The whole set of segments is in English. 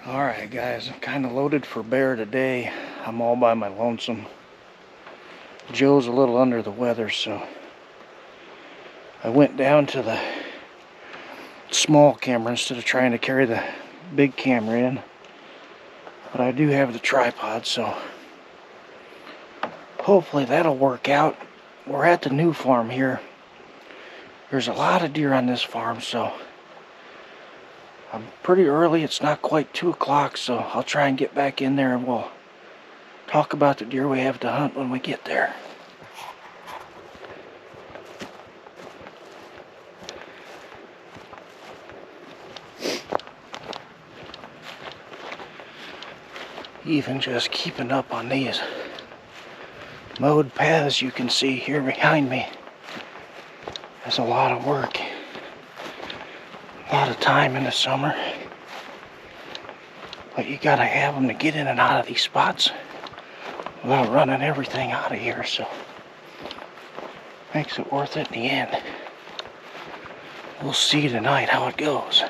Alright guys, I'm kind of loaded for bear today. I'm all by my lonesome. Joe's a little under the weather, so I went down to the small camera instead of trying to carry the big camera in. But I do have the tripod, so hopefully that'll work out. We're at the new farm here. There's a lot of deer on this farm, so I'm pretty early. It's not quite 2 o'clock, so I'll try and get back in there and we'll talk about the deer we have to hunt when we get there. Even just keeping up on these mowed paths you can see here behind me is a lot of work. A lot of time in the summer. But you gotta have them to get in and out of these spots without running everything out of here, so makes it worth it in the end. We'll see tonight how it goes.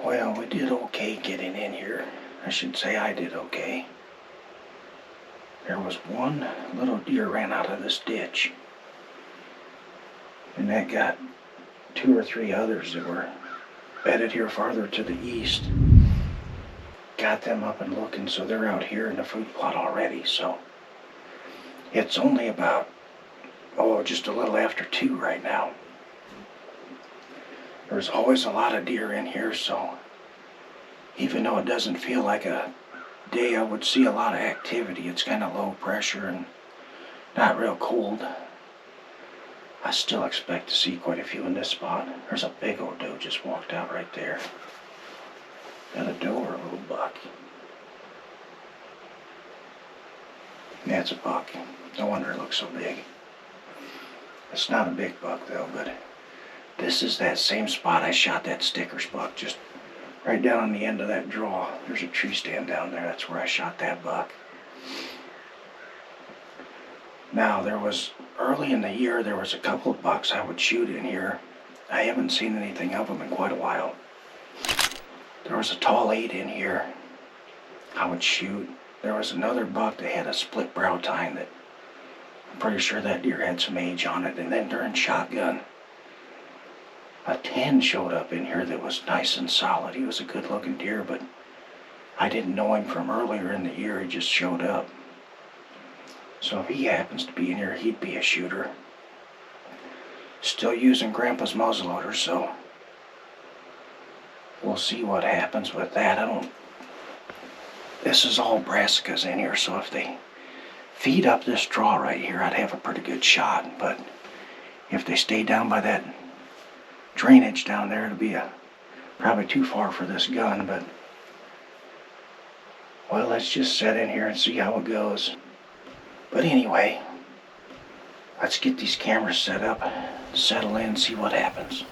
Well, we did okay getting in here. I should say I did okay. There was one little deer ran out of this ditch. And that got 2 or 3 others that were bedded here farther to the east. Got them up and looking, so they're out here in the food plot already. So it's only about, just a little after 2 right now. There's always a lot of deer in here, so even though it doesn't feel like a day I would see a lot of activity, it's kind of low pressure and not real cold. I still expect to see quite a few in this spot. There's a big old doe just walked out right there. Got a doe or a little buck? Yeah, it's a buck. No wonder it looks so big. It's not a big buck though, but this is that same spot I shot that Stickers buck, just right down on the end of that draw. There's a tree stand down there. That's where I shot that buck. Now, early in the year, there was a couple of bucks I would shoot in here. I haven't seen anything of them in quite a while. There was a tall 8 in here I would shoot. There was another buck that had a split brow tine that I'm pretty sure that deer had some age on it. And then during shotgun, a 10 showed up in here that was nice and solid. He was a good looking deer, but I didn't know him from earlier in the year. He just showed up. So if he happens to be in here, he'd be a shooter. Still using Grandpa's muzzleloader, so we'll see what happens with that. This is all brassicas in here, so if they feed up this draw right here, I'd have a pretty good shot. But if they stay down by that drainage down there, it'll be probably too far for this gun. But well, let's just set in here and see how it goes. But anyway, let's get these cameras set up, settle in, see what happens.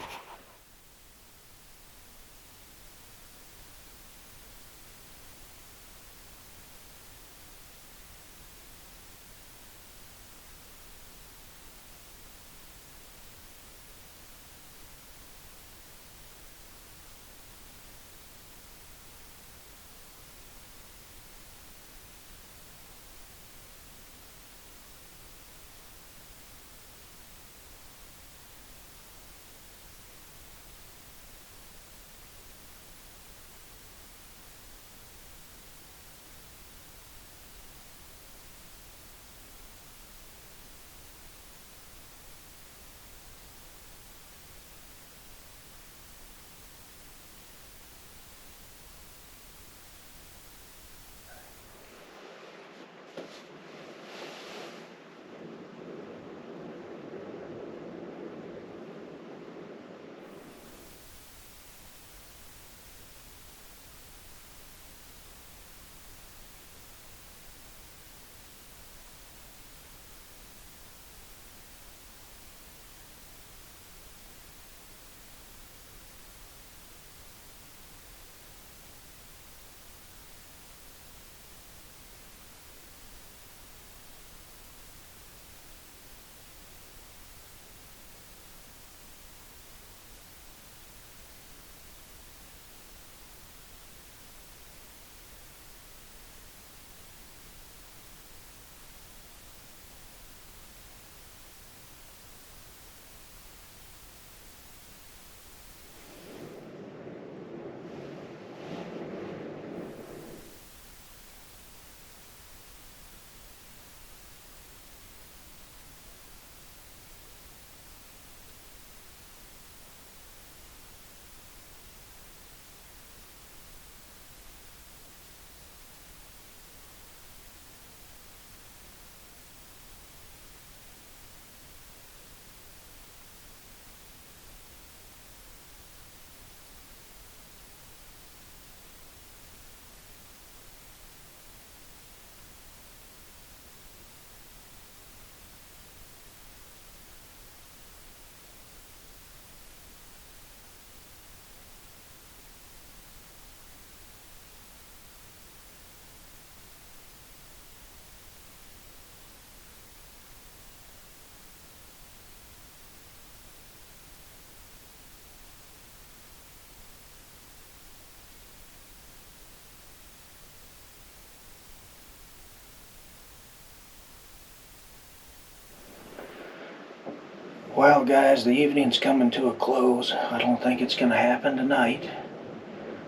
Well, guys, the evening's coming to a close. I don't think it's going to happen tonight.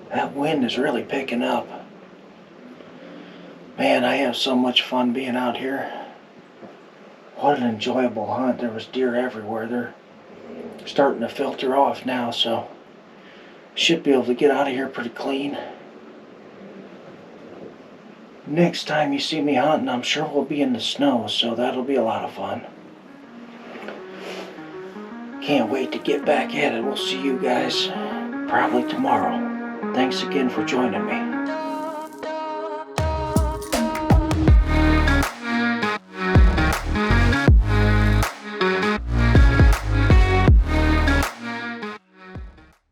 That wind is really picking up. Man, I have so much fun being out here. What an enjoyable hunt. There was deer everywhere. They're starting to filter off now, so should be able to get out of here pretty clean. Next time you see me hunting, I'm sure we'll be in the snow, so that'll be a lot of fun. Can't wait to get back at it. We'll see you guys probably tomorrow. Thanks again for joining me.